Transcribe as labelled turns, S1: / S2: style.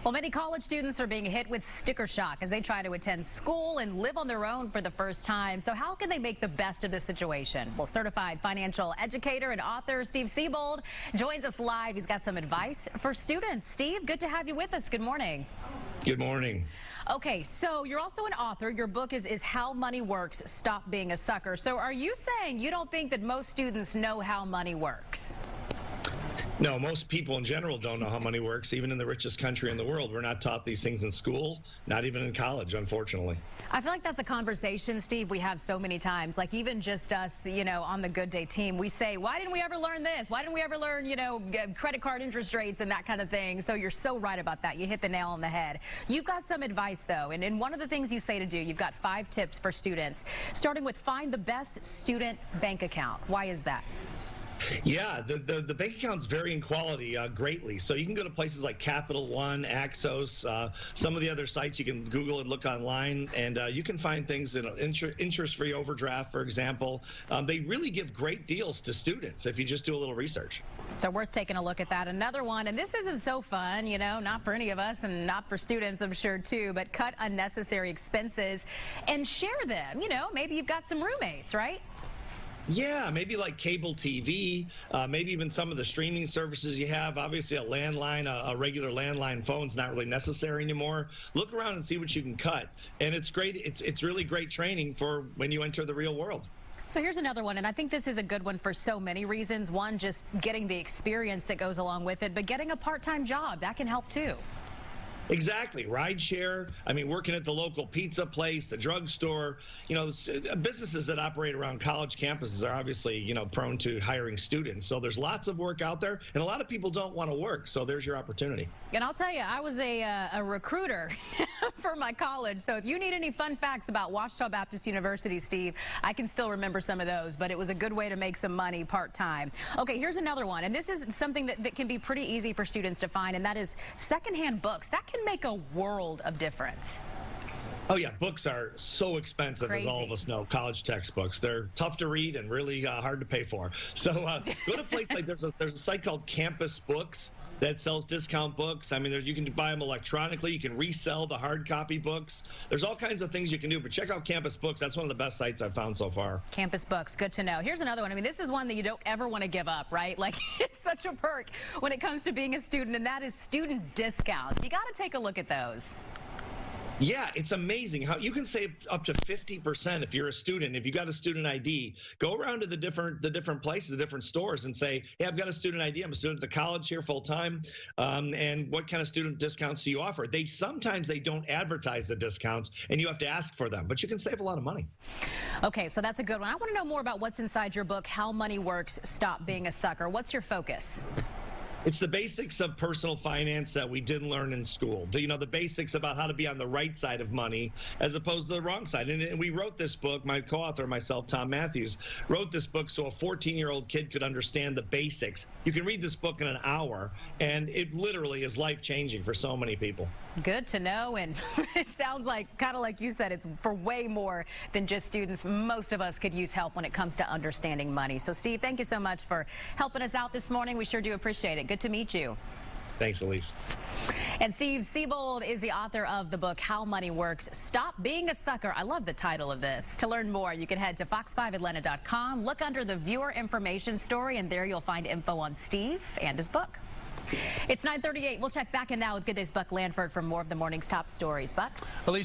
S1: Well, many college students are being hit with sticker shock as they try to attend school and live on their own for the first time. So how can they make the best of this situation? Well, certified financial educator and author Steve Siebold joins us live. He's got some advice for students. Steve, good to have you with us. Good morning.
S2: Good morning.
S1: Okay, so you're also an author. Your book is How Money Works, Stop Being a Sucker. So are you saying you don't think that most students know how money works?
S2: No, most people in general don't know how money works. Even in the richest country in the world, we're not taught these things in school, not even in college, unfortunately.
S1: I feel like that's a conversation, Steve, we have so many times. Like even just us, on the Good Day team, we say, why didn't we ever learn this? Why didn't we ever learn, credit card interest rates and that kind of thing? So you're so right about that. You hit the nail on the head. You've got some advice, though, and one of the things you say to do, you've got 5 tips for students, starting with find the best student bank account. Why is that?
S2: Yeah, the bank accounts vary in quality greatly. So you can go to places like Capital One, Axos, some of the other sites you can Google and look online, and you can find things in interest-free overdraft, for example. They really give great deals to students if you just do a little research.
S1: So worth taking a look at that. Another one, and this isn't so fun, not for any of us and not for students, I'm sure, too, but cut unnecessary expenses and share them. Maybe you've got some roommates, right?
S2: Yeah, maybe like cable TV, maybe even some of the streaming services you have. Obviously, a regular landline phone's not really necessary anymore. Look around and see what you can cut. And it's great. It's really great training for when you enter the real world.
S1: So here's another one, and I think this is a good one for so many reasons. One, just getting the experience that goes along with it, but getting a part-time job, that can help too.
S2: Exactly. Ride share. I mean, working at the local pizza place, the drugstore, businesses that operate around college campuses are obviously, prone to hiring students. So there's lots of work out there, and a lot of people don't want to work. So there's your opportunity.
S1: And I'll tell you, I was a recruiter for my college. So if you need any fun facts about Ouachita Baptist University, Steve, I can still remember some of those, but it was a good way to make some money part-time. Okay, here's another one. And this is something that can be pretty easy for students to find, and that is secondhand books. That can make a world of difference.
S2: Oh, yeah. Books are so expensive,
S1: Crazy.
S2: as all of us know. College textbooks. They're tough to read and really hard to pay for. So go to a place like there's a site called Campus Books that sells discount books. I mean, you can buy them electronically. You can resell the hard copy books. There's all kinds of things you can do, but check out Campus Books. That's one of the best sites I've found so far.
S1: Campus Books, good to know. Here's another one. I mean, this is one that you don't ever want to give up, right? Like, it's such a perk when it comes to being a student, and that is student discounts. You got to take a look at those.
S2: Yeah, it's amazing how you can save up to 50% if you're a student. If you got a student ID, go around to the different places, the different stores, and say, hey, I've got a student ID. I'm a student at the college here full time. And what kind of student discounts do you offer? Sometimes they don't advertise the discounts, and you have to ask for them, but you can save a lot of money.
S1: Okay, so that's a good one. I want to know more about what's inside your book, How Money Works, Stop Being a Sucker. What's your focus?
S2: It's the basics of personal finance that we didn't learn in school. The basics about how to be on the right side of money as opposed to the wrong side. And we wrote this book, my co-author, myself, Tom Matthews, wrote this book so a 14-year-old kid could understand the basics. You can read this book in an hour, and it literally is life-changing for so many people.
S1: Good to know, and it sounds like, kind of like you said, it's for way more than just students. Most of us could use help when it comes to understanding money. So, Steve, thank you so much for helping us out this morning. We sure do appreciate it. Good to meet you.
S2: Thanks, Elise.
S1: And Steve Siebold is the author of the book, How Money Works, Stop Being a Sucker. I love the title of this. To learn more, you can head to fox5atlanta.com, look under the viewer information story, and there you'll find info on Steve and his book. It's 9:38. We'll check back in now with Good Day's Buck Lanford for more of the morning's top stories. But Elise.